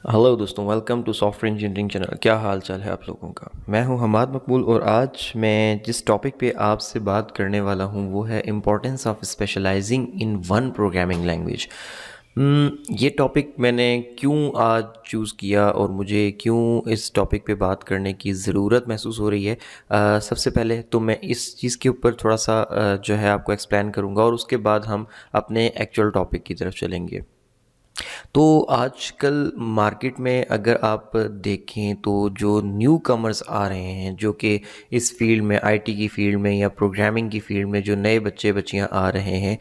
Hello दोस्तों, welcome to software engineering channel. क्या हाल चाल है आप लोगों का। मैं हूं हमाद मकबूल और आज मैं जिस टॉपिक पे आपसे बात करने वाला हूं वो है importance of specialising in one programming language. ये टॉपिक मैंने क्यों आज चूज़ किया और मुझे क्यों इस टॉपिक पे बात करने की ज़रूरत महसूस हो रही है। सबसे पहले तो मैं इस चीज़ के ऊपर थोड़ा सा जो है आपको एक्सप्लेन करूँगा और उसके बाद हम अपने एक्चुअल टॉपिक की तरफ चलेंगे। तो आजकल मार्केट में अगर आप देखें तो जो न्यू कमर्स आ रहे हैं जो कि इस फील्ड में आईटी की फील्ड में या प्रोग्रामिंग की फील्ड में जो नए बच्चे बच्चियां आ रहे हैं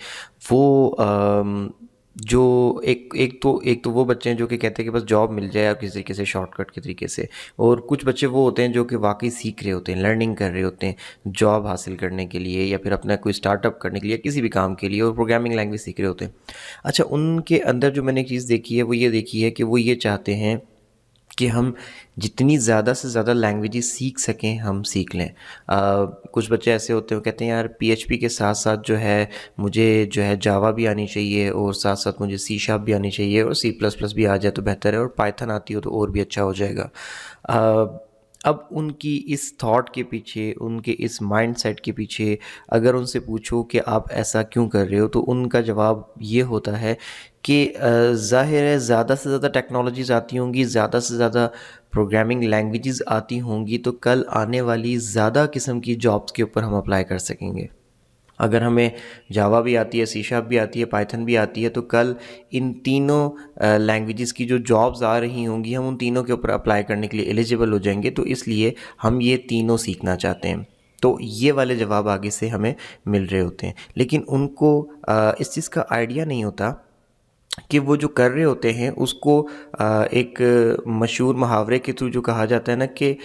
वो जो एक तो वो बच्चे हैं जो कि कहते हैं कि बस जॉब मिल जाए और किसी तरीके से शॉर्टकट के तरीके से। और कुछ बच्चे वो होते हैं जो कि वाकई सीख रहे होते हैं, लर्निंग कर रहे होते हैं जॉब हासिल करने के लिए या फिर अपना कोई स्टार्टअप करने के लिए, किसी भी काम के लिए, और प्रोग्रामिंग लैंग्वेज सीख रहे होते हैं। अच्छा, उनके अंदर जो मैंने एक चीज़ देखी है वो ये देखी है कि वो ये चाहते हैं कि हम जितनी ज़्यादा से ज़्यादा लैंग्वेजेस सीख सकें हम सीख लें। कुछ बच्चे ऐसे होते हैं वो कहते हैं यार पीएचपी के साथ साथ जो है मुझे जो है जावा भी आनी चाहिए और साथ साथ मुझे सी शार्प भी आनी चाहिए और सी प्लस प्लस भी आ जाए तो बेहतर है और पाइथन आती हो तो और भी अच्छा हो जाएगा। अब उनकी इस थॉट के पीछे, उनके इस माइंडसेट के पीछे अगर उनसे पूछो कि आप ऐसा क्यों कर रहे हो तो उनका जवाब ये होता है कि ज़ाहिर है ज़्यादा से ज़्यादा टेक्नोलॉजीज़ आती होंगी, ज़्यादा से ज़्यादा प्रोग्रामिंग लैंग्वेजेस आती होंगी तो कल आने वाली ज़्यादा किस्म की जॉब्स के ऊपर हम अप्लाई कर सकेंगे। अगर हमें जावा भी आती है, सी शार्प भी आती है, पाइथन भी आती है तो कल इन तीनों लैंग्वेजेस की जो जॉब्स आ रही होंगी हम उन तीनों के ऊपर अप्लाई करने के लिए एलिजिबल हो जाएंगे। तो इसलिए हम ये तीनों सीखना चाहते हैं। तो ये वाले जवाब आगे से हमें मिल रहे होते हैं, लेकिन उनको इस चीज़ का आइडिया नहीं होता कि वो जो कर रहे होते हैं उसको एक मशहूर मुहावरे के थ्रू जो कहा जाता है ना कि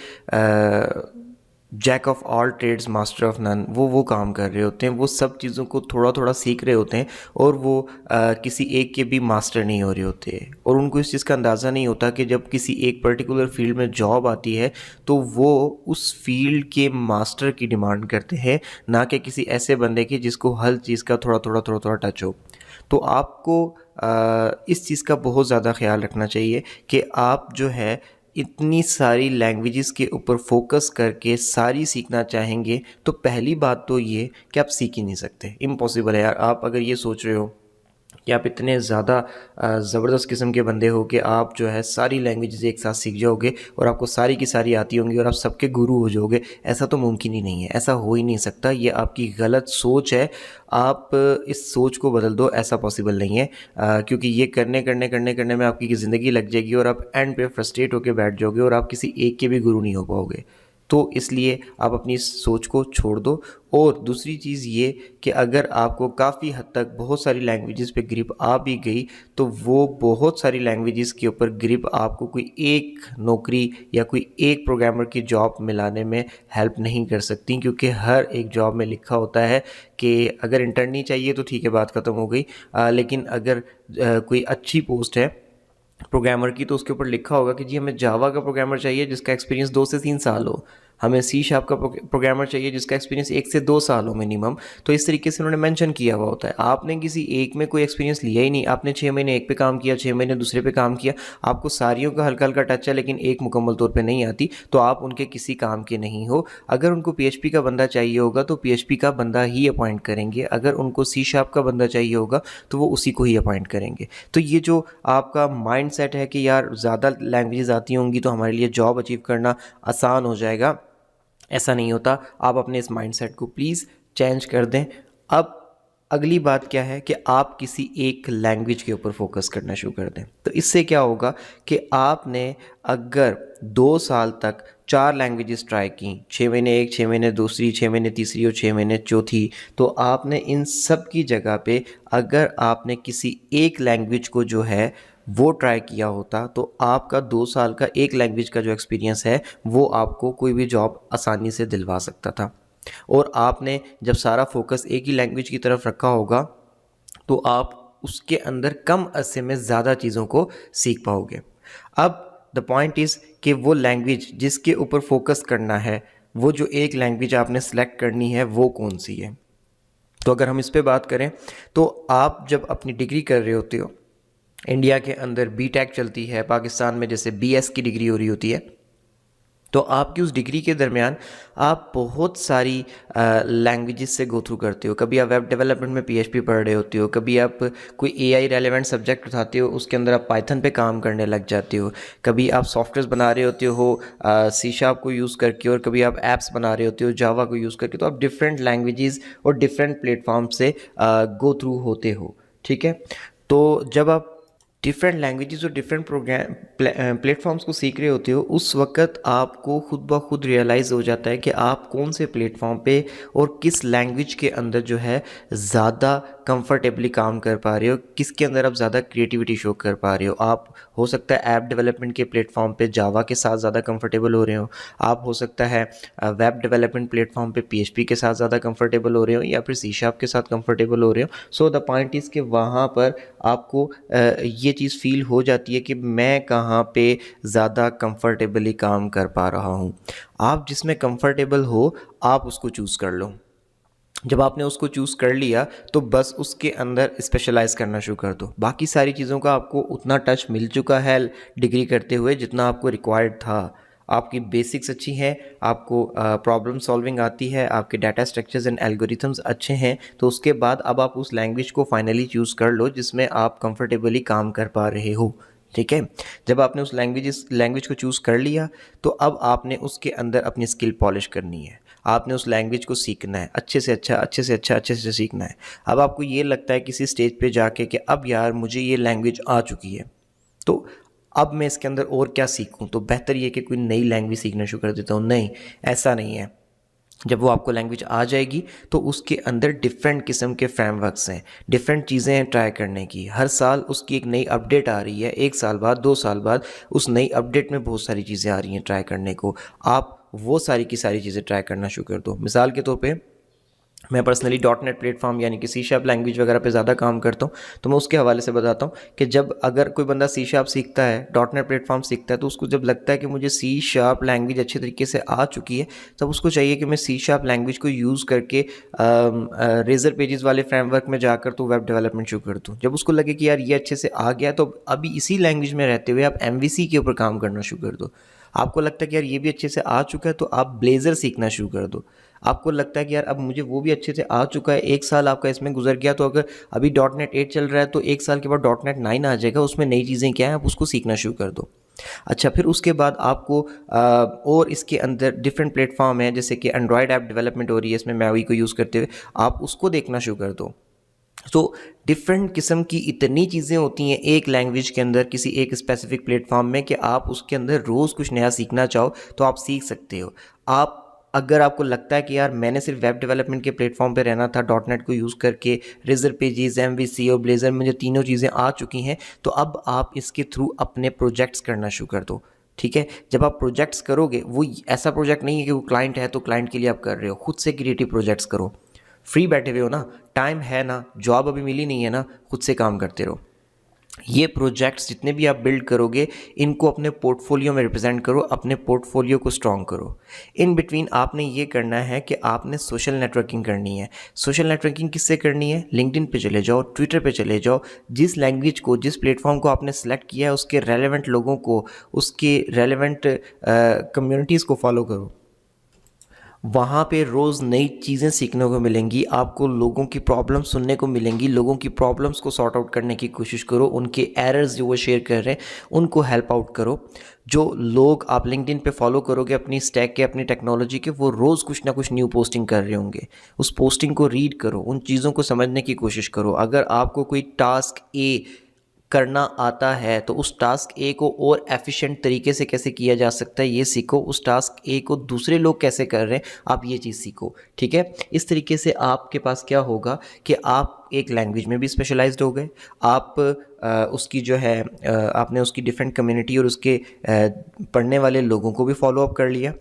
jack of all trades master of none, वो काम कर रहे होते हैं। वो सब चीज़ों को थोड़ा थोड़ा सीख रहे होते हैं और वो किसी एक के भी मास्टर नहीं हो रहे होते और उनको इस चीज़ का अंदाज़ा नहीं होता कि जब किसी एक पर्टिकुलर फील्ड में जॉब आती है तो वो उस फील्ड के मास्टर की डिमांड करते हैं, ना कि किसी ऐसे बंदे की जिसको हर चीज़ का थोड़ा थोड़ा थोड़ा थोड़ा टच हो। तो आपको इस चीज़ का बहुत ज़्यादा ख्याल रखना चाहिए कि आप जो है इतनी सारी लैंग्वेजेस के ऊपर फोकस करके सारी सीखना चाहेंगे तो पहली बात तो ये कि आप सीख ही नहीं सकते, इम्पॉसिबल है यार। आप अगर ये सोच रहे हो कि आप इतने ज़्यादा ज़बरदस्त किस्म के बंदे हो कि आप जो है सारी लैंग्वेजेस एक साथ सीख जाओगे और आपको सारी की सारी आती होंगी और आप सबके गुरु हो जाओगे, ऐसा तो मुमकिन ही नहीं है, ऐसा हो ही नहीं सकता। ये आपकी गलत सोच है। आप इस सोच को बदल दो, ऐसा पॉसिबल नहीं है। क्योंकि ये करने करने करने करने में आपकी ज़िंदगी लग जाएगी और आप एंड पे फ्रस्ट्रेट होकर बैठ जाओगे और आप किसी एक के भी गुरु नहीं हो पाओगे। तो इसलिए आप अपनी इस सोच को छोड़ दो। और दूसरी चीज़ ये कि अगर आपको काफ़ी हद तक बहुत सारी लैंग्वेजेस पे ग्रिप आ भी गई तो वो बहुत सारी लैंग्वेजेस के ऊपर ग्रिप आपको कोई एक नौकरी या कोई एक प्रोग्रामर की जॉब मिलाने में हेल्प नहीं कर सकती, क्योंकि हर एक जॉब में लिखा होता है कि अगर इंटर्नी चाहिए तो ठीक है, बात ख़त्म हो गई। लेकिन अगर कोई अच्छी पोस्ट है प्रोग्रामर की तो उसके ऊपर लिखा होगा कि जी हमें जावा का प्रोग्रामर चाहिए जिसका एक्सपीरियंस 2 से 3 साल हो, हमें सी शार्प का प्रोग्रामर चाहिए जिसका एक्सपीरियंस 1 से 2 साल हो मिनिमम। तो इस तरीके से उन्होंने मेंशन किया हुआ होता है। आपने किसी एक में कोई एक्सपीरियंस लिया ही नहीं, आपने 6 महीने एक पे काम किया, 6 महीने दूसरे पे काम किया, आपको सारियों का हल्का हल्का टच है लेकिन एक मुकम्मल तौर पे नहीं आती, तो आप उनके किसी काम के नहीं हो। अगर उनको पीएचपी का बंदा चाहिए होगा तो पीएचपी का बंदा ही अपॉइंट करेंगे, अगर उनको सी शार्प का बंदा चाहिए होगा तो वो उसी को ही अपॉइंट करेंगे। तो ये जो आपका माइंड सेट है कि यार ज़्यादा लैंग्वेजेस आती होंगी तो हमारे लिए जॉब अचीव करना आसान हो जाएगा, ऐसा नहीं होता। आप अपने इस माइंडसेट को प्लीज़ चेंज कर दें। अब अगली बात क्या है कि आप किसी एक लैंग्वेज के ऊपर फोकस करना शुरू कर दें। तो इससे क्या होगा कि आपने अगर 2 साल तक 4 लैंग्वेजेस ट्राई की, 6 महीने एक, 6 महीने दूसरी, 6 महीने तीसरी और 6 महीने चौथी, तो आपने इन सब की जगह पे अगर आपने किसी एक लैंग्वेज को जो है वो ट्राई किया होता तो आपका 2 साल का एक लैंग्वेज का जो एक्सपीरियंस है वो आपको कोई भी जॉब आसानी से दिलवा सकता था। और आपने जब सारा फोकस एक ही लैंग्वेज की तरफ रखा होगा तो आप उसके अंदर कम अरसे में ज़्यादा चीज़ों को सीख पाओगे। अब द पॉइंट इज़ कि वो लैंग्वेज जिसके ऊपर फोकस करना है, वो जो एक लैंग्वेज आपने सेलेक्ट करनी है वो कौन सी है। तो अगर हम इस पे बात करें तो आप जब अपनी डिग्री कर रहे होते हो, इंडिया के अंदर बीटेक चलती है, पाकिस्तान में जैसे बीएस की डिग्री हो रही होती है। तो आपकी उस डिग्री के दरमियान आप बहुत सारी लैंग्वेजेस से गो थ्रू करते हो। कभी आप वेब डेवलपमेंट में पीएचपी पढ़ रहे होते हो, कभी आप कोई एआई रेलेवेंट सब्जेक्ट उठाते हो, उसके अंदर आप पाइथन पे काम करने लग जाते हो। कभी आप सॉफ्टवेयर बना रहे होते हो सी शार्प को यूज़ करके, और कभी आप ऐप्स बना रहे होते हो जावा को यूज़ करके। तो आप डिफरेंट लैंग्वेजेस और डिफरेंट प्लेटफॉर्म से गो थ्रू होते हो, ठीक है। तो जब आप डिफरेंट लैंग्वेजेस और डिफरेंट प्रोग्राम प्लेटफॉर्म्स को सीख रहे होते हो, उस वक्त आपको खुद ब खुद रियलाइज़ हो जाता है कि आप कौन से प्लेटफॉर्म पे और किस लैंग्वेज के अंदर जो है ज़्यादा कंफर्टेबली काम कर पा रहे हो, किसके अंदर आप ज़्यादा क्रिएटिविटी शो कर पा रहे हो। आप हो सकता है ऐप डेवलपमेंट के प्लेटफॉर्म पे जावा के साथ ज़्यादा कंफर्टेबल हो रहे हो, आप हो सकता है वेब डेवलपमेंट प्लेटफॉर्म पे पीएचपी के साथ ज़्यादा कंफर्टेबल हो रहे हो, या फिर सी शार्प के साथ कंफर्टेबल हो रहे हो। सो द पॉइंट इज़ कि वहाँ पर आपको ये चीज़ फील हो जाती है कि मैं कहाँ पे ज़्यादा कंफर्टेबली काम कर पा रहा हूँ। आप जिसमें कंफर्टेबल हो आप उसको चूज़ कर लो। जब आपने उसको चूज़ कर लिया तो बस उसके अंदर स्पेशलाइज़ करना शुरू कर दो। बाकी सारी चीज़ों का आपको उतना टच मिल चुका है डिग्री करते हुए जितना आपको रिक्वायर्ड था। आपकी बेसिक्स अच्छी हैं, आपको प्रॉब्लम सॉल्विंग आती है, आपके डाटा स्ट्रक्चर्स एंड एल्गोरिथम्स अच्छे हैं। तो उसके बाद अब आप उस लैंग्वेज को फाइनली चूज़ कर लो जिसमें आप कंफर्टेबली काम कर पा रहे हो, ठीक है। जब आपने उस लैंग्वेज को चूज़ कर लिया तो अब आपने उसके अंदर अपनी स्किल पॉलिश करनी है। आपने उस लैंग्वेज को सीखना है, अच्छे से अच्छा, अच्छे से अच्छा, अच्छे से सीखना है। अब आपको ये लगता है किसी स्टेज पे जाके कि अब यार मुझे ये लैंग्वेज आ चुकी है, तो अब मैं इसके अंदर और क्या सीखूं, तो बेहतर ये कि कोई नई लैंग्वेज सीखना शुरू कर देता हूँ। नहीं, ऐसा नहीं है। जब वो आपको लैंग्वेज आ जाएगी तो उसके अंदर डिफरेंट किस्म के फ्रेमवर्क्स हैं, डिफरेंट चीज़ें हैं ट्राई करने की। हर साल उसकी एक नई अपडेट आ रही है, 1 साल बाद 2 साल बाद उस नई अपडेट में बहुत सारी चीज़ें आ रही हैं ट्राई करने को। आप वो सारी की सारी चीज़ें ट्राई करना शुरू कर दो। मिसाल के तौर पे मैं पर्सनली डॉट नेट प्लेटफॉर्म यानी कि सी शार्प लैंग्वेज वगैरह पे ज़्यादा काम करता हूँ, तो मैं उसके हवाले से बताता हूँ कि जब अगर कोई बंदा सी शार्प सीखता है, डॉट नेट प्लेटफॉर्म सीखता है, तो उसको जब लगता है कि मुझे सी शार्प लैंग्वेज अच्छे तरीके से आ चुकी है, तब उसको चाहिए कि मैं सी शार्प लैंग्वेज को यूज़ करके रेजर पेजेस वाले फ्रेमवर्क में जाकर तो वेब डेवलपमेंट शुरू कर दूँ। जब उसको लगे कि यार ये अच्छे से आ गया, तो अभी इसी लैंग्वेज में रहते हुए आप एमवीसी के ऊपर काम करना शुरू कर दो। आपको लगता है कि यार ये भी अच्छे से आ चुका है, तो आप ब्लेज़र सीखना शुरू कर दो। आपको लगता है कि यार अब मुझे वो भी अच्छे से आ चुका है, 1 साल आपका इसमें गुजर गया, तो अगर अभी डॉट नेट 8 चल रहा है तो 1 साल के बाद डॉट नेट 9 आ जाएगा, उसमें नई चीज़ें क्या हैं आप उसको सीखना शुरू कर दो। अच्छा, फिर उसके बाद आपको और इसके अंदर डिफरेंट प्लेटफॉर्म है, जैसे कि एंड्रॉयड ऐप डेवलपमेंट हो रही है इसमें मैवी को यूज़ करते हुए, आप उसको देखना शुरू कर दो। तो डिफरेंट किस्म की इतनी चीज़ें होती हैं एक लैंग्वेज के अंदर, किसी एक स्पेसिफिक प्लेटफॉर्म में, कि आप उसके अंदर रोज़ कुछ नया सीखना चाहो तो आप सीख सकते हो। आप अगर आपको लगता है कि यार मैंने सिर्फ वेब डेवलपमेंट के प्लेटफॉर्म पे रहना था, डॉट नेट को यूज़ करके रेजर पेजेस, एमवीसी और ब्लेजर, मुझे तीनों चीज़ें आ चुकी हैं, तो अब आप इसके थ्रू अपने प्रोजेक्ट्स करना शुरू कर दो, ठीक है। जब आप प्रोजेक्ट्स करोगे, वो ऐसा प्रोजेक्ट नहीं है कि वो क्लाइंट है तो क्लाइंट के लिए आप कर रहे हो, खुद से क्रिएटिव प्रोजेक्ट्स करो। फ्री बैठे हुए हो ना, टाइम है ना, जॉब अभी मिली नहीं है ना, खुद से काम करते रहो। ये प्रोजेक्ट्स जितने भी आप बिल्ड करोगे, इनको अपने पोर्टफोलियो में रिप्रेजेंट करो, अपने पोर्टफोलियो को स्ट्रॉन्ग करो। इन बिटवीन आपने ये करना है कि आपने सोशल नेटवर्किंग करनी है। सोशल नेटवर्किंग किससे करनी है? लिंक्डइन पे चले जाओ, ट्विटर पे चले जाओ, जिस लैंग्वेज को, जिस प्लेटफॉर्म को आपने सेलेक्ट किया है उसके रेलेवेंट लोगों को, उसके रेलेवेंट कम्युनिटीज़ को फॉलो करो। वहाँ पे रोज़ नई चीज़ें सीखने को मिलेंगी, आपको लोगों की प्रॉब्लम सुनने को मिलेंगी, लोगों की प्रॉब्लम्स को सॉर्ट आउट करने की कोशिश करो, उनके एरर्स जो वो शेयर कर रहे हैं उनको हेल्प आउट करो। जो लोग आप लिंक्डइन पे फॉलो करोगे अपनी स्टैक के, अपनी टेक्नोलॉजी के, वो रोज़ कुछ ना कुछ न्यू पोस्टिंग कर रहे होंगे। उस पोस्टिंग को रीड करो, उन चीज़ों को समझने की कोशिश करो। अगर आपको कोई टास्क ए करना आता है तो उस टास्क ए को और एफिशिएंट तरीके से कैसे किया जा सकता है ये सीखो। उस टास्क ए को दूसरे लोग कैसे कर रहे हैं आप ये चीज़ सीखो, ठीक है। इस तरीके से आपके पास क्या होगा कि आप एक लैंग्वेज में भी स्पेशलाइज्ड हो गए, आप उसकी जो है आपने उसकी डिफरेंट कम्युनिटी और उसके पढ़ने वाले लोगों को भी फॉलो अप कर लिया,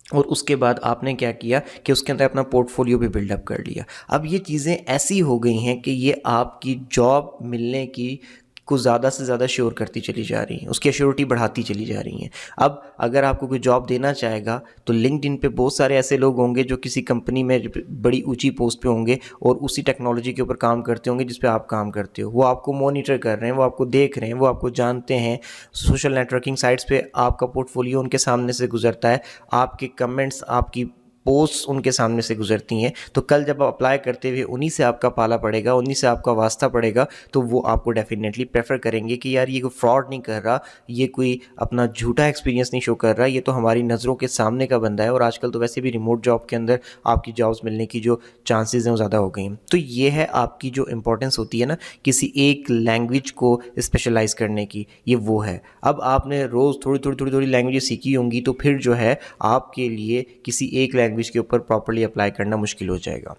और उसके बाद आपने क्या किया कि उसके अंदर अपना पोर्टफोलियो भी बिल्डअप कर लिया। अब ये चीज़ें ऐसी हो गई हैं कि ये आपकी जॉब मिलने की को ज़्यादा से ज़्यादा श्योर करती चली जा रही हैं, उसकी एश्योरिटी बढ़ाती चली जा रही हैं। अब अगर आपको कोई जॉब देना चाहेगा तो लिंक्डइन पे बहुत सारे ऐसे लोग होंगे जो किसी कंपनी में बड़ी ऊंची पोस्ट पे होंगे और उसी टेक्नोलॉजी के ऊपर काम करते होंगे जिस पे आप काम करते हो। वो आपको मॉनिटर कर रहे हैं, वो आपको देख रहे हैं, वो आपको जानते हैं। सोशल नेटवर्किंग साइट्स पे आपका पोर्टफोलियो उनके सामने से गुजरता है, आपके कमेंट्स, आपकी पोस्ट उनके सामने से गुजरती हैं। तो कल जब आप अप्लाई करते हुए उन्हीं से आपका पाला पड़ेगा, उन्हीं से आपका वास्ता पड़ेगा, तो वो आपको डेफिनेटली प्रेफर करेंगे कि यार ये कोई फ्रॉड नहीं कर रहा, ये कोई अपना झूठा एक्सपीरियंस नहीं शो कर रहा, ये तो हमारी नज़रों के सामने का बंदा है। और आजकल तो वैसे भी रिमोट जॉब के अंदर आपकी जॉब्स मिलने की जो चांसेस हैं वो ज़्यादा हो गई हैं। तो ये है आपकी जो इंपॉर्टेंस होती है ना किसी एक लैंग्वेज को स्पेशलाइज करने की, ये वो है। अब आपने रोज़ थोड़ी लैंग्वेज सीखी होंगी तो फिर जो है आपके लिए किसी एक लैंग्वेज के ऊपर प्रॉपर्ली अप्लाई करना मुश्किल हो जाएगा।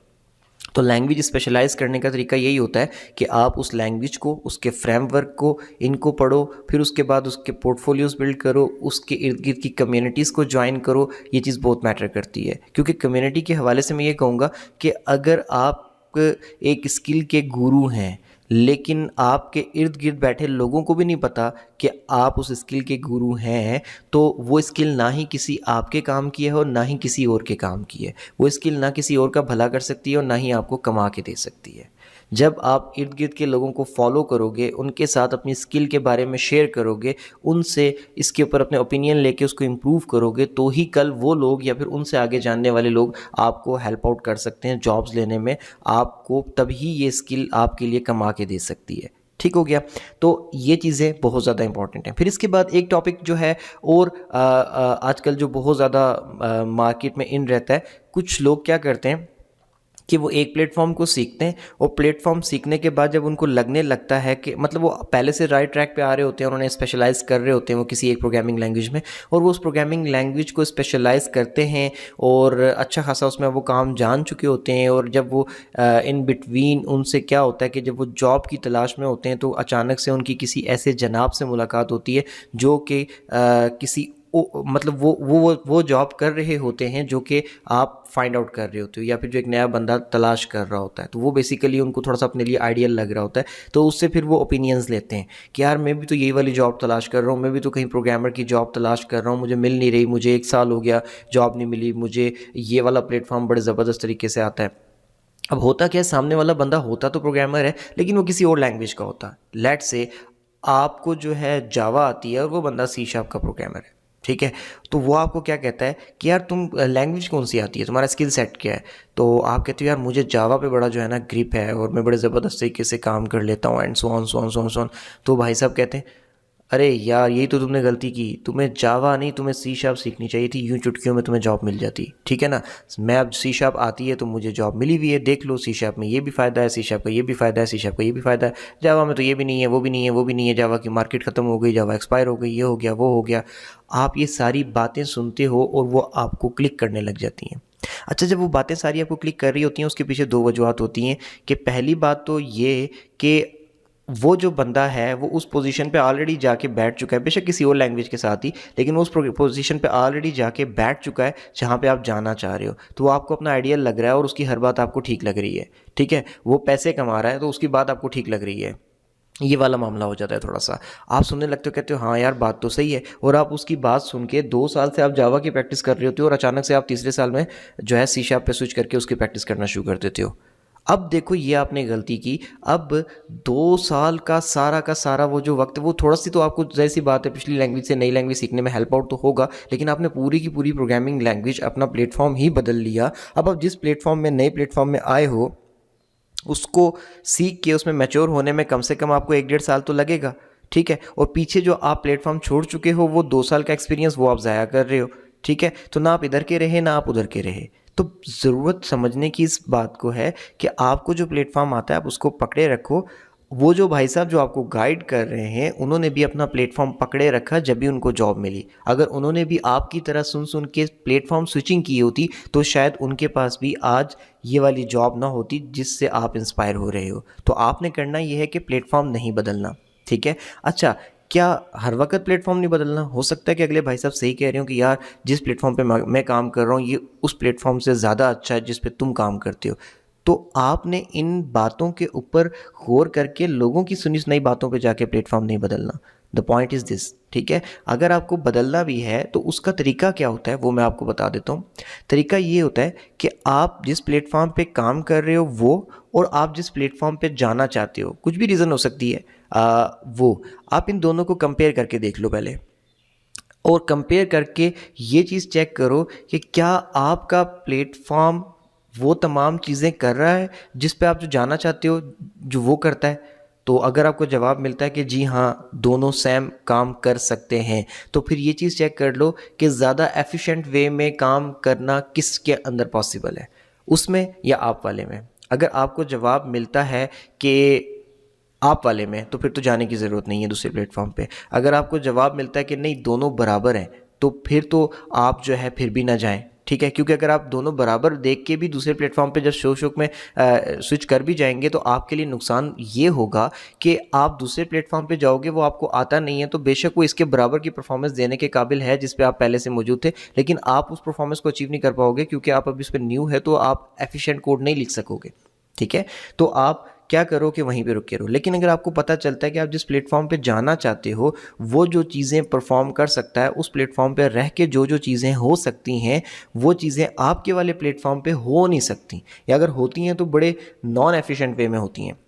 तो लैंग्वेज स्पेशलाइज करने का तरीका यही होता है कि आप उस लैंग्वेज को, उसके फ्रेमवर्क को, इनको पढ़ो, फिर उसके बाद उसके पोर्टफोलियोज बिल्ड करो, उसके इर्द गिर्द की कम्युनिटीज़ को ज्वाइन करो। ये चीज़ बहुत मैटर करती है, क्योंकि कम्युनिटी के हवाले से मैं ये कहूँगा कि अगर आप एक स्किल के गुरु हैं लेकिन आपके इर्द गिर्द बैठे लोगों को भी नहीं पता कि आप उस स्किल के गुरु हैं, तो वो स्किल ना ही किसी आपके काम की है और ना ही किसी और के काम की है। वो स्किल ना किसी और का भला कर सकती है और ना ही आपको कमा के दे सकती है। जब आप इर्द गिर्द के लोगों को फॉलो करोगे, उनके साथ अपनी स्किल के बारे में शेयर करोगे, उनसे इसके ऊपर अपने ओपिनियन लेके उसको इम्प्रूव करोगे, तो ही कल वो लोग या फिर उनसे आगे जानने वाले लोग आपको हेल्प आउट कर सकते हैं जॉब्स लेने में। आपको तभी ये स्किल आपके लिए कमा के दे सकती है। ठीक हो गया। तो ये चीज़ें बहुत ज़्यादा इंपॉर्टेंट हैं। फिर इसके बाद एक टॉपिक जो है और आजकल जो बहुत ज़्यादा मार्केट में इन रहता है, कुछ लोग क्या करते हैं कि वो एक प्लेटफॉर्म को सीखते हैं और प्लेटफॉर्म सीखने के बाद जब उनको लगने लगता है कि मतलब वो पहले से राइट ट्रैक पे आ रहे होते हैं, उन्होंने स्पेशलाइज कर रहे होते हैं वो किसी एक प्रोग्रामिंग लैंग्वेज में, और वो उस प्रोग्रामिंग लैंग्वेज को स्पेशलाइज करते हैं और अच्छा खासा उसमें वो काम जान चुके होते हैं। और जब वो इन बिटवीन उनसे क्या होता है कि जब वो जॉब की तलाश में होते हैं तो अचानक से उनकी किसी ऐसे जनाब से मुलाकात होती है जो कि किसी मतलब वो जॉब कर रहे होते हैं जो कि आप फाइंड आउट कर रहे होते हो, या फिर जो एक नया बंदा तलाश कर रहा होता है, तो वो बेसिकली उनको थोड़ा सा अपने लिए आइडियल लग रहा होता है। तो उससे फिर वो ओपिनियंस लेते हैं कि यार मैं भी तो यही वाली जॉब तलाश कर रहा हूँ, मैं भी तो कहीं प्रोग्रामर की जॉब तलाश कर रहा हूँ, मुझे मिल नहीं रही, मुझे 1 साल हो गया जॉब नहीं मिली, मुझे ये वाला प्लेटफॉर्म बड़े ज़बरदस्त तरीके से आता है। अब होता क्या है, सामने वाला बंदा होता तो प्रोग्रामर है लेकिन वो किसी और लैंग्वेज का होता है। लेट्स से आपको जो है जावा आती है और वो बंदा सी शार्प का प्रोग्रामर है, ठीक है। तो वो आपको क्या कहता है कि यार तुम लैंग्वेज कौन सी आती है, तुम्हारा स्किल सेट क्या है। तो आप कहते हो यार मुझे जावा पे बड़ा जो है ना ग्रिप है और मैं बड़े ज़बरदस्त तरीके से काम कर लेता हूँ and so on so on so on so on. तो भाई साहब कहते हैं अरे यार यही तो तुमने गलती की, तुम्हें जावा नहीं तुम्हें सी शार्प सीखनी चाहिए थी, यूं चुटकियों में तुम्हें जॉब मिल जाती, ठीक है ना। मैं अब सी शार्प आती है तो मुझे जॉब मिली हुई है, देख लो सी शार्प में ये भी फ़ायदा है, सी शार्प का ये भी फ़ायदा है, सी शार्प का ये भी फ़ायदा है, जावा में तो ये भी नहीं है, वो भी नहीं है, वो भी नहीं है, जावा की मार्केट ख़त्म हो गई, जावा एक्सपायर हो गई, ये हो गया वो हो गया। आप ये सारी बातें सुनते हो और वो आपको क्लिक करने लग जाती हैं। अच्छा, जब वो बातें सारी आपको क्लिक कर रही होती हैं उसके पीछे 2 वजूहत होती हैं कि पहली बात तो ये कि वो जो बंदा है वो उस पोजीशन पे ऑलरेडी जाके बैठ चुका है, बेशक किसी और लैंग्वेज के साथ ही, लेकिन वो उस पोजीशन पे ऑलरेडी जाके बैठ चुका है जहाँ पे आप जाना चाह रहे हो। तो वो आपको अपना आइडियल लग रहा है और उसकी हर बात आपको ठीक लग रही है, ठीक है। वो पैसे कमा रहा है तो उसकी बात आपको ठीक लग रही है, ये वाला मामला हो जाता है थोड़ा सा। आप सुनने लगते हो, कहते हो हाँ यार बात तो सही है, और आप उसकी बात सुन के 2 साल से आप जावा की प्रैक्टिस कर रहे होते हो और अचानक से आप तीसरे साल में जो है सी शार्प पे स्विच करके उसकी प्रैक्टिस करना शुरू कर देते हो। अब देखो ये आपने गलती की। अब 2 साल का सारा वो जो वक्त, वो थोड़ा सी तो आपको ज़ाहिर सी बात है पिछली लैंग्वेज से नई लैंग्वेज सीखने में हेल्प आउट तो होगा, लेकिन आपने पूरी की पूरी प्रोग्रामिंग लैंग्वेज अपना प्लेटफॉर्म ही बदल लिया। अब आप जिस प्लेटफॉर्म में नए प्लेटफॉर्म में आए हो उसको सीख के उसमें मैच्योर होने में कम से कम आपको 1-1.5 साल तो लगेगा, ठीक है। और पीछे जो आप प्लेटफॉर्म छोड़ चुके हो वो 2 साल का एक्सपीरियंस वो आप ज़ाया कर रहे हो, ठीक है। तो ना आप इधर के रहे ना आप उधर के रहे। तो ज़रूरत समझने की इस बात को है कि आपको जो प्लेटफॉर्म आता है आप उसको पकड़े रखो। वो जो भाई साहब जो आपको गाइड कर रहे हैं उन्होंने भी अपना प्लेटफॉर्म पकड़े रखा जब भी उनको जॉब मिली। अगर उन्होंने भी आपकी तरह सुन सुन के प्लेटफॉर्म स्विचिंग की होती तो शायद उनके पास भी आज ये वाली जॉब ना होती जिससे आप इंस्पायर हो रहे हो। तो आपने करना ये है कि प्लेटफॉर्म नहीं बदलना, ठीक है। अच्छा, क्या हर वक्त प्लेटफॉर्म नहीं बदलना? हो सकता है कि अगले भाई साहब सही कह रहे हो कि यार जिस प्लेटफॉर्म पे मैं काम कर रहा हूँ ये उस प्लेटफॉर्म से ज़्यादा अच्छा है जिस पे तुम काम करते हो। तो आपने इन बातों के ऊपर गौर करके लोगों की सुनी सुनाई बातों पे जाके प्लेटफॉर्म नहीं बदलना। द पॉइंट इज़ दिस, ठीक है। अगर आपको बदलना भी है तो उसका तरीका क्या होता है वो मैं आपको बता देता हूँ। तरीका ये होता है कि आप जिस प्लेटफॉर्म पे काम कर रहे हो वो, और आप जिस प्लेटफॉर्म पे जाना चाहते हो, कुछ भी रीज़न हो सकती है, वो आप इन दोनों को कंपेयर करके देख लो पहले, और कंपेयर करके ये चीज़ चेक करो कि क्या आपका प्लेटफॉर्म वो तमाम चीज़ें कर रहा है जिस पे आप जो जाना चाहते हो, जो वो करता है। तो अगर आपको जवाब मिलता है कि जी हाँ दोनों सेम काम कर सकते हैं, तो फिर ये चीज़ चेक कर लो कि ज़्यादा एफिशिएंट वे में काम करना किसके अंदर पॉसिबल है, उसमें या आप वाले में। अगर आपको जवाब मिलता है कि आप वाले में, तो फिर तो जाने की ज़रूरत नहीं है दूसरे प्लेटफॉर्म पे। अगर आपको जवाब मिलता है कि नहीं दोनों बराबर हैं, तो फिर तो आप जो है फिर भी ना जाएं, ठीक है। क्योंकि अगर आप दोनों बराबर देख के भी दूसरे प्लेटफॉर्म पे जब शौक में स्विच कर भी जाएंगे, तो आपके लिए नुकसान ये होगा कि आप दूसरे प्लेटफॉर्म पे जाओगे, वो आपको आता नहीं है, तो बेशक वो इसके बराबर की परफॉर्मेंस देने के काबिल है जिस पे आप पहले से मौजूद थे, लेकिन आप उस परफॉर्मेंस को अचीव नहीं कर पाओगे क्योंकि आप अभी उस पर न्यू है, तो आप एफिशिएंट कोड नहीं लिख सकोगे, ठीक है। तो आप क्या करो कि वहीं पे रुके रहो। लेकिन अगर आपको पता चलता है कि आप जिस प्लेटफॉर्म पे जाना चाहते हो वो जो चीज़ें परफॉर्म कर सकता है, उस प्लेटफॉर्म पे रह के जो जो चीज़ें हो सकती हैं वो चीज़ें आपके वाले प्लेटफॉर्म पे हो नहीं सकती, या अगर होती हैं तो बड़े नॉन एफिशिएंट वे में होती हैं,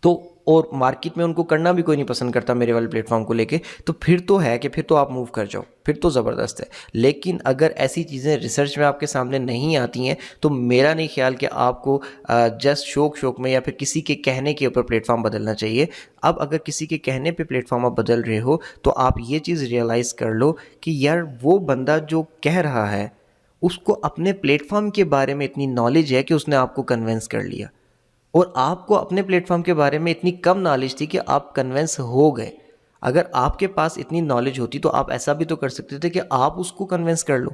तो और मार्केट में उनको करना भी कोई नहीं पसंद करता मेरे वाले प्लेटफॉर्म को लेके, तो फिर तो है कि फिर तो आप मूव कर जाओ, फिर तो ज़बरदस्त है। लेकिन अगर ऐसी चीज़ें रिसर्च में आपके सामने नहीं आती हैं, तो मेरा नहीं ख्याल कि आपको जस्ट शौक में या फिर किसी के कहने के ऊपर प्लेटफॉर्म बदलना चाहिए। अब अगर किसी के कहने पे प्लेटफॉर्म आप बदल रहे हो, तो आप ये चीज़ रियलाइज़ कर लो कि यार वो बंदा जो कह रहा है उसको अपने प्लेटफॉर्म के बारे में इतनी नॉलेज है कि उसने आपको कन्विंस कर लिया, और आपको अपने प्लेटफॉर्म के बारे में इतनी कम नॉलेज थी कि आप कन्विंस हो गए। अगर आपके पास इतनी नॉलेज होती तो आप ऐसा भी तो कर सकते थे कि आप उसको कन्विंस कर लो,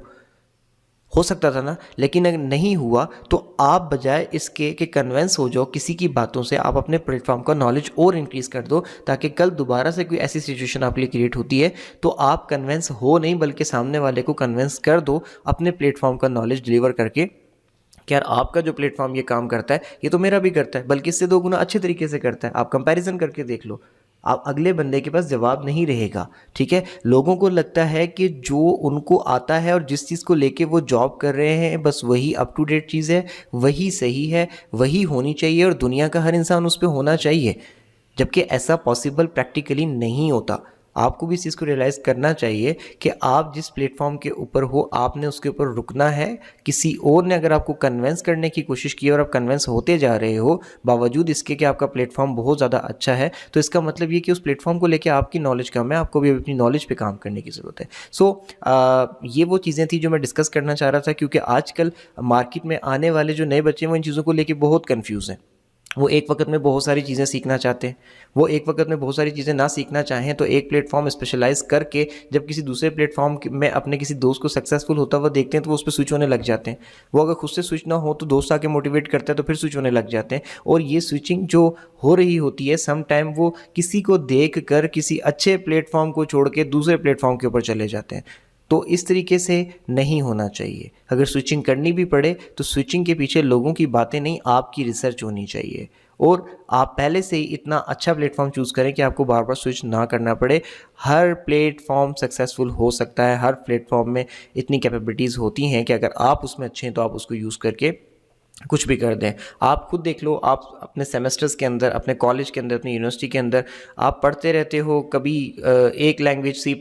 हो सकता था ना। लेकिन अगर नहीं हुआ तो आप बजाय इसके कि कन्विंस हो जाओ किसी की बातों से, आप अपने प्लेटफॉर्म का नॉलेज और इंक्रीज़ कर दो, ताकि कल दोबारा से कोई ऐसी सिचुएशन आपके लिए क्रिएट होती है तो आप कन्विंस हो नहीं, बल्कि सामने वाले को कन्विंस कर दो अपने प्लेटफॉर्म का नॉलेज डिलीवर करके कि यार आपका जो प्लेटफॉर्म ये काम करता है ये तो मेरा भी करता है, बल्कि इससे 2 गुना अच्छे तरीके से करता है। आप कंपैरिजन करके देख लो, आप अगले बंदे के पास जवाब नहीं रहेगा, ठीक है। लोगों को लगता है कि जो उनको आता है और जिस चीज़ को लेके वो जॉब कर रहे हैं बस वही अप टू डेट चीज़ है, वही सही है, वही होनी चाहिए और दुनिया का हर इंसान उस पर होना चाहिए, जबकि ऐसा पॉसिबल प्रैक्टिकली नहीं होता। आपको भी इस चीज़ को रियलाइज़ करना चाहिए कि आप जिस प्लेटफॉर्म के ऊपर हो आपने उसके ऊपर रुकना है। किसी और ने अगर आपको कन्विंस करने की कोशिश की और आप कन्विंस होते जा रहे हो बावजूद इसके कि आपका प्लेटफॉर्म बहुत ज़्यादा अच्छा है, तो इसका मतलब ये कि उस प्लेटफॉर्म को लेकर आपकी नॉलेज कम है, आपको भी अपनी नॉलेज पे काम करने की ज़रूरत है। ये वो चीज़ें थी जो मैं डिस्कस करना चाह रहा था, क्योंकि आजकल मार्केट में आने वाले जो नए बच्चे हैं वो इन चीज़ों को लेकर बहुत कन्फ्यूज़ हैं। वो एक वक्त में बहुत सारी चीज़ें सीखना चाहते हैं, वो एक वक्त में बहुत सारी चीज़ें ना सीखना चाहें तो एक प्लेटफॉर्म स्पेशलाइज़ करके जब किसी दूसरे प्लेटफॉर्म में अपने किसी दोस्त को सक्सेसफुल होता हुआ देखते हैं तो वो उस पर स्विच होने लग जाते हैं। वो अगर खुद से स्विच ना हो तो दोस्त आके मोटिवेट करता है तो फिर स्विच होने लग जाते हैं, और ये स्विचिंग जो हो रही होती है सम टाइम वो किसी को देख कर किसी अच्छे प्लेटफॉर्म को छोड़ के दूसरे प्लेटफॉर्म के ऊपर चले जाते हैं। तो इस तरीके से नहीं होना चाहिए। अगर स्विचिंग करनी भी पड़े तो स्विचिंग के पीछे लोगों की बातें नहीं, आपकी रिसर्च होनी चाहिए, और आप पहले से ही इतना अच्छा प्लेटफॉर्म चूज़ करें कि आपको बार बार स्विच ना करना पड़े। हर प्लेटफॉर्म सक्सेसफुल हो सकता है, हर प्लेटफॉर्म में इतनी कैपेबिलिटीज़ होती हैं कि अगर आप उसमें अच्छे हैं तो आप उसको यूज़ करके कुछ भी कर दें। आप खुद देख लो, आप अपने सेमेस्टर्स के अंदर, अपने कॉलेज के अंदर, अपनी यूनिवर्सिटी के अंदर आप पढ़ते रहते हो, कभी एक लैंग्वेज C++,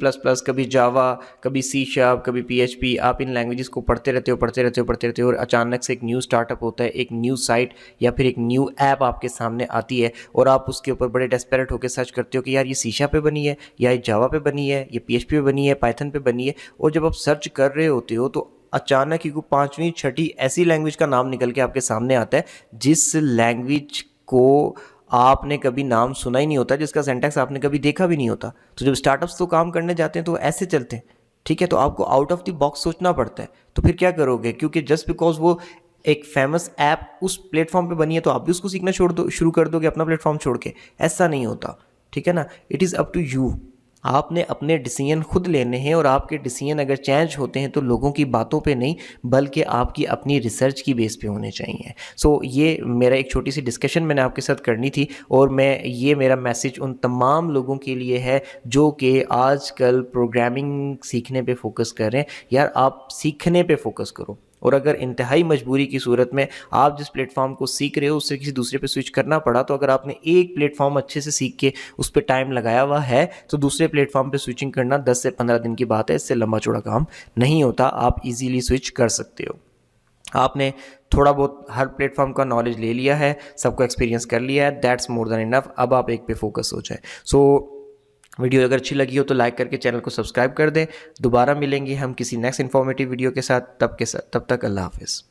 कभी जावा, कभी C#, कभी PHP, आप इन लैंग्वेजेस को पढ़ते रहते हो और अचानक से एक न्यू स्टार्टअप होता है, एक न्यू साइट या फिर एक न्यू ऐप आपके सामने आती है और आप उसके ऊपर बड़े डेस्परेट होकर सर्च करते हो कि यार ये C# पे बनी है, या ये जावा पे बनी है, ये PHP पे बनी है, पाइथन पे बनी है। और जब आप सर्च कर रहे होते हो तो अचानक ही को 5वीं 6ठी ऐसी लैंग्वेज का नाम निकल के आपके सामने आता है जिस लैंग्वेज को आपने कभी नाम सुना ही नहीं होता, जिसका सिंटैक्स आपने कभी देखा भी नहीं होता। तो जब स्टार्टअप्स तो काम करने जाते हैं तो ऐसे चलते हैं, ठीक है। तो आपको आउट ऑफ द बॉक्स सोचना पड़ता है। तो फिर क्या करोगे, क्योंकि जस्ट बिकॉज वो एक फेमस ऐप उस प्लेटफॉर्म पे बनी है तो आप भी उसको सीखना शुरू कर दोगे अपना प्लेटफॉर्म छोड़ के? ऐसा नहीं होता, ठीक है ना। It is up to you आपने अपने डिसीजन खुद लेने हैं, और आपके डिसीजन अगर चेंज होते हैं तो लोगों की बातों पे नहीं, बल्कि आपकी अपनी रिसर्च की बेस पे होने चाहिए। ये मेरा एक छोटी सी डिस्कशन मैंने आपके साथ करनी थी, और ये मेरा मैसेज उन तमाम लोगों के लिए है जो कि आजकल प्रोग्रामिंग सीखने पे फोकस कर रहे हैं। यार, आप सीखने पे फोकस करो, और अगर इंतहाई मजबूरी की सूरत में आप जिस प्लेटफॉर्म को सीख रहे हो उससे किसी दूसरे पे स्विच करना पड़ा, तो अगर आपने एक प्लेटफॉर्म अच्छे से सीख के उस पर टाइम लगाया हुआ है, तो दूसरे प्लेटफॉर्म पे स्विचिंग करना 10 से 15 दिन की बात है, इससे लंबा चौड़ा काम नहीं होता। आप इजीली स्विच कर सकते हो। आपने थोड़ा बहुत हर प्लेटफॉर्म का नॉलेज ले लिया है, सबको एक्सपीरियंस कर लिया है, दैट्स मोर देन इनफ। अब आप एक पे फोकस हो जाए। वीडियो अगर अच्छी लगी हो तो लाइक करके चैनल को सब्सक्राइब कर दें। दोबारा मिलेंगे हम किसी नेक्स्ट इन्फॉर्मेटिव वीडियो के साथ। तब तक अल्लाह हाफिज़।